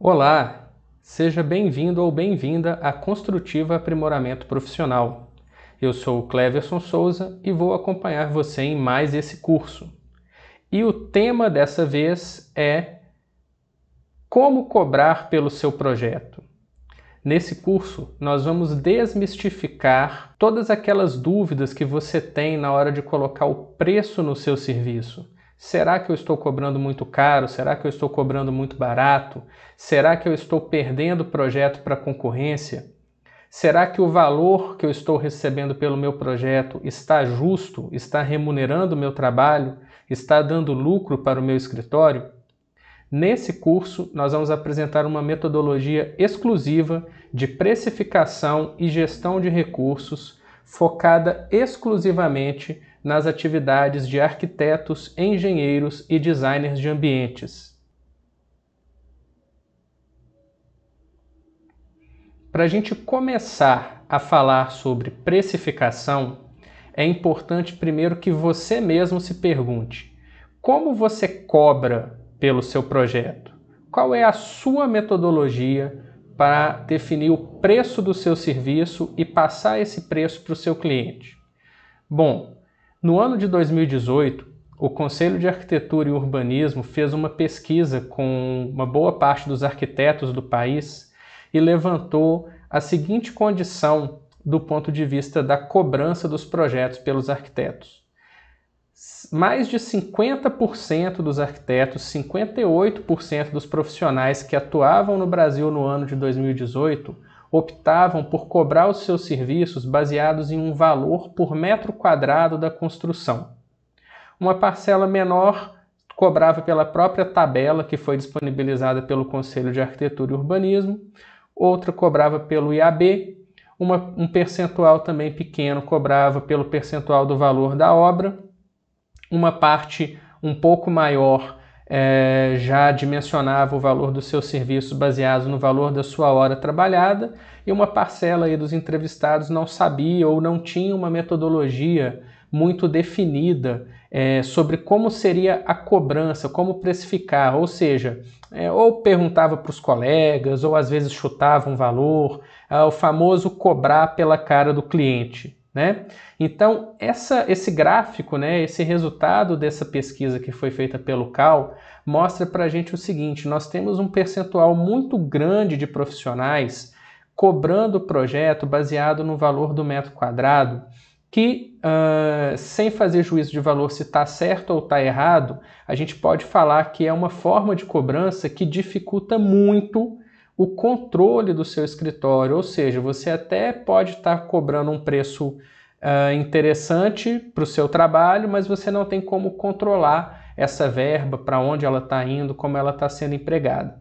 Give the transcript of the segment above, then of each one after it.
Olá, seja bem-vindo ou bem-vinda à Construtiva Aprimoramento Profissional. Eu sou o Cleverson Souza e vou acompanhar você em mais esse curso. E o tema dessa vez é como cobrar pelo seu projeto. Nesse curso, nós vamos desmistificar todas aquelas dúvidas que você tem na hora de colocar o preço no seu serviço. Será que eu estou cobrando muito caro? Será que eu estou cobrando muito barato? Será que eu estou perdendo o projeto para a concorrência? Será que o valor que eu estou recebendo pelo meu projeto está justo? Está remunerando o meu trabalho? Está dando lucro para o meu escritório? Nesse curso, nós vamos apresentar uma metodologia exclusiva de precificação e gestão de recursos, focada exclusivamente nas atividades de arquitetos, engenheiros e designers de ambientes. Para a gente começar a falar sobre precificação, é importante primeiro que você mesmo se pergunte: como você cobra pelo seu projeto? Qual é a sua metodologia para definir o preço do seu serviço e passar esse preço para o seu cliente? Bom, no ano de 2018, o Conselho de Arquitetura e Urbanismo fez uma pesquisa com uma boa parte dos arquitetos do país e levantou a seguinte condição do ponto de vista da cobrança dos projetos pelos arquitetos. Mais de 50% dos arquitetos, 58% dos profissionais que atuavam no Brasil no ano de 2018 optavam por cobrar os seus serviços baseados em um valor por metro quadrado da construção. Uma parcela menor cobrava pela própria tabela que foi disponibilizada pelo Conselho de Arquitetura e Urbanismo, outra cobrava pelo IAB, um percentual também pequeno cobrava pelo percentual do valor da obra, uma parte um pouco maior já dimensionava o valor dos seus serviços baseados no valor da sua hora trabalhada, e uma parcela aí dos entrevistados não sabia ou não tinha uma metodologia muito definida sobre como seria a cobrança, como precificar, ou seja, ou perguntava para os colegas, ou às vezes chutava um valor, o famoso cobrar pela cara do cliente, né? Então, esse gráfico, né, esse resultado dessa pesquisa que foi feita pelo CAL, mostra para a gente o seguinte: nós temos um percentual muito grande de profissionais cobrando o projeto baseado no valor do metro quadrado, que, sem fazer juízo de valor se está certo ou está errado, a gente pode falar que é uma forma de cobrança que dificulta muito o controle do seu escritório, ou seja, você até pode estar cobrando um preço interessante para o seu trabalho, mas você não tem como controlar essa verba, para onde ela está indo, como ela está sendo empregada.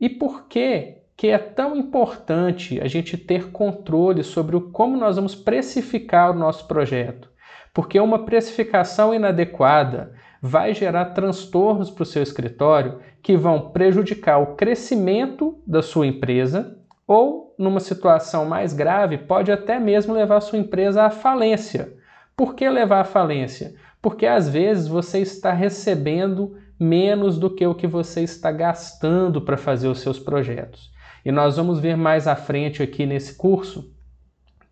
E por que é tão importante a gente ter controle sobre como nós vamos precificar o nosso projeto? Porque uma precificação inadequada vai gerar transtornos para o seu escritório que vão prejudicar o crescimento da sua empresa ou, numa situação mais grave, pode até mesmo levar a sua empresa à falência. Por que levar à falência? Porque às vezes você está recebendo menos do que o que você está gastando para fazer os seus projetos. E nós vamos ver mais à frente aqui nesse curso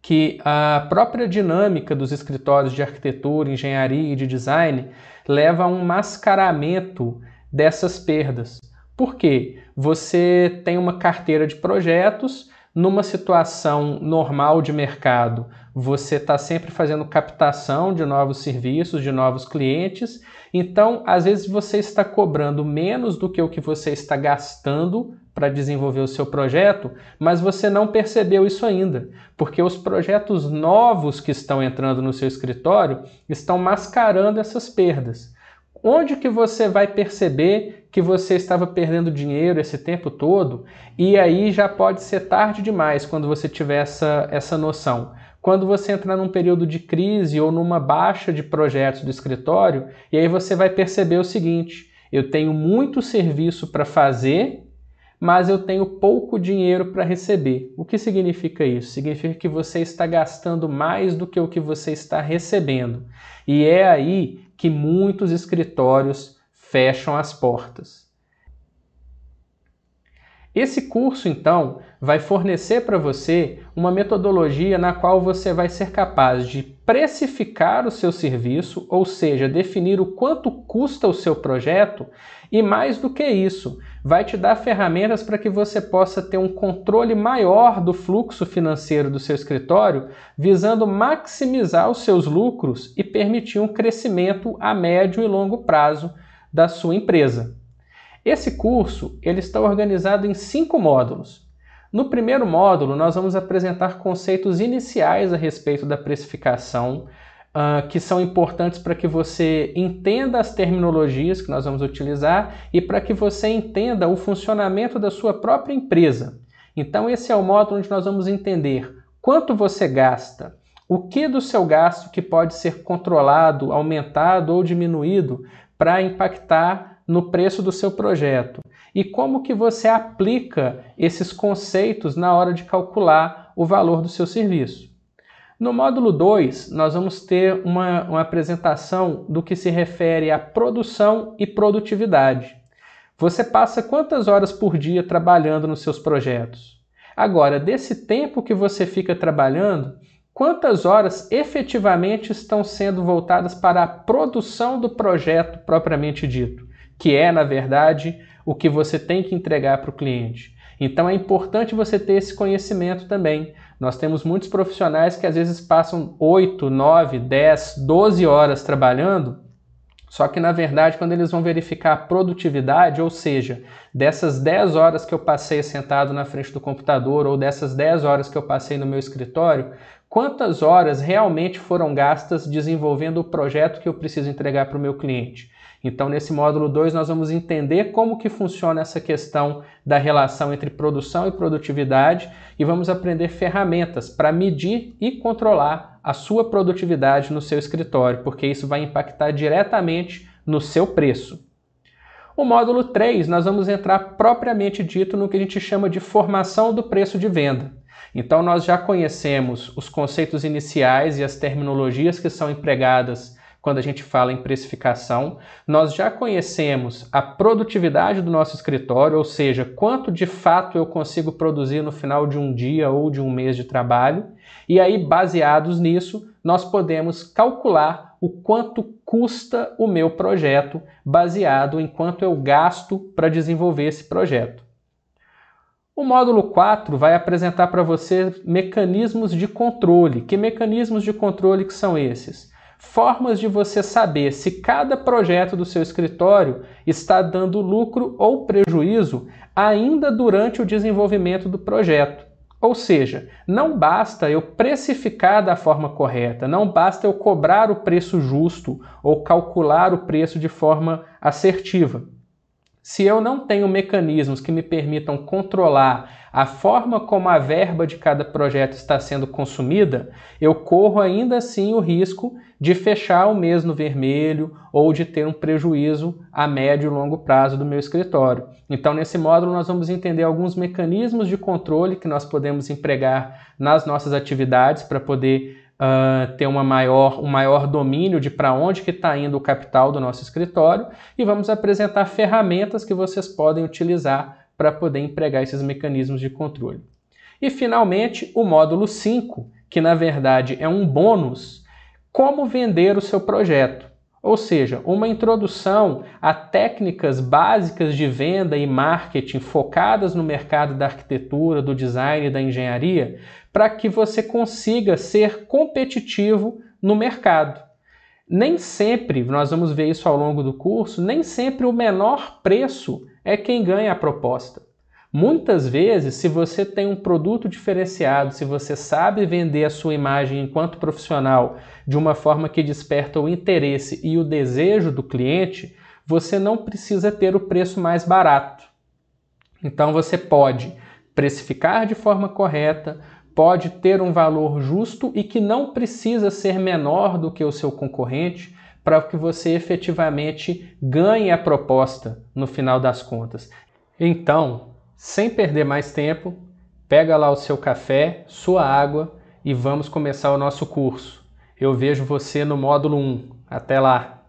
que a própria dinâmica dos escritórios de arquitetura, engenharia e de design leva a um mascaramento dessas perdas. Por quê? Você tem uma carteira de projetos, numa situação normal de mercado, você está sempre fazendo captação de novos serviços, de novos clientes, então às vezes você está cobrando menos do que o que você está gastando para desenvolver o seu projeto, mas você não percebeu isso ainda, porque os projetos novos que estão entrando no seu escritório estão mascarando essas perdas. Onde que você vai perceber que você estava perdendo dinheiro esse tempo todo? E aí já pode ser tarde demais quando você tiver essa noção. Quando você entrar num período de crise ou numa baixa de projetos do escritório, e aí você vai perceber o seguinte: eu tenho muito serviço para fazer, mas eu tenho pouco dinheiro para receber. O que significa isso? Significa que você está gastando mais do que o que você está recebendo. E é aí que muitos escritórios fecham as portas. Esse curso, então, vai fornecer para você uma metodologia na qual você vai ser capaz de precificar o seu serviço, ou seja, definir o quanto custa o seu projeto, e mais do que isso, vai te dar ferramentas para que você possa ter um controle maior do fluxo financeiro do seu escritório, visando maximizar os seus lucros e permitir um crescimento a médio e longo prazo da sua empresa. Esse curso ele está organizado em 5 módulos. No primeiro módulo, nós vamos apresentar conceitos iniciais a respeito da precificação, que são importantes para que você entenda as terminologias que nós vamos utilizar e para que você entenda o funcionamento da sua própria empresa. Então, esse é o módulo onde nós vamos entender quanto você gasta, o que do seu gasto que pode ser controlado, aumentado ou diminuído para impactar no preço do seu projeto e como que você aplica esses conceitos na hora de calcular o valor do seu serviço. No módulo 2, nós vamos ter uma apresentação do que se refere à produção e produtividade. Você passa quantas horas por dia trabalhando nos seus projetos? Agora, desse tempo que você fica trabalhando, quantas horas efetivamente estão sendo voltadas para a produção do projeto propriamente dito? Que é, na verdade, o que você tem que entregar para o cliente. Então é importante você ter esse conhecimento também. Nós temos muitos profissionais que às vezes passam 8, 9, 10, 12 horas trabalhando, só que na verdade quando eles vão verificar a produtividade, ou seja, dessas 10 horas que eu passei sentado na frente do computador ou dessas 10 horas que eu passei no meu escritório, quantas horas realmente foram gastas desenvolvendo o projeto que eu preciso entregar para o meu cliente? Então, nesse módulo 2, nós vamos entender como que funciona essa questão da relação entre produção e produtividade e vamos aprender ferramentas para medir e controlar a sua produtividade no seu escritório, porque isso vai impactar diretamente no seu preço. O módulo 3, nós vamos entrar propriamente dito no que a gente chama de formação do preço de venda. Então, nós já conhecemos os conceitos iniciais e as terminologias que são empregadas quando a gente fala em precificação, nós já conhecemos a produtividade do nosso escritório, ou seja, quanto de fato eu consigo produzir no final de um dia ou de um mês de trabalho, e aí, baseados nisso, nós podemos calcular o quanto custa o meu projeto, baseado em quanto eu gasto para desenvolver esse projeto. O módulo 4 vai apresentar para você mecanismos de controle. Que mecanismos de controle que são esses? Formas de você saber se cada projeto do seu escritório está dando lucro ou prejuízo ainda durante o desenvolvimento do projeto. Ou seja, não basta eu precificar da forma correta, não basta eu cobrar o preço justo ou calcular o preço de forma assertiva. Se eu não tenho mecanismos que me permitam controlar a forma como a verba de cada projeto está sendo consumida, eu corro ainda assim o risco de fechar o mês no vermelho ou de ter um prejuízo a médio e longo prazo do meu escritório. Então, nesse módulo, nós vamos entender alguns mecanismos de controle que nós podemos empregar nas nossas atividades para poder ter um maior domínio de para onde que está indo o capital do nosso escritório e vamos apresentar ferramentas que vocês podem utilizar para poder empregar esses mecanismos de controle. E, finalmente, o módulo 5, que na verdade é um bônus, como vender o seu projeto. Ou seja, uma introdução a técnicas básicas de venda e marketing focadas no mercado da arquitetura, do design e da engenharia, para que você consiga ser competitivo no mercado. Nem sempre, nós vamos ver isso ao longo do curso, nem sempre o menor preço é quem ganha a proposta. Muitas vezes, se você tem um produto diferenciado, se você sabe vender a sua imagem enquanto profissional de uma forma que desperta o interesse e o desejo do cliente, você não precisa ter o preço mais barato. Então você pode precificar de forma correta, pode ter um valor justo e que não precisa ser menor do que o seu concorrente para que você efetivamente ganhe a proposta no final das contas. Então, sem perder mais tempo, pega lá o seu café, sua água e vamos começar o nosso curso. Eu vejo você no módulo 1. Até lá!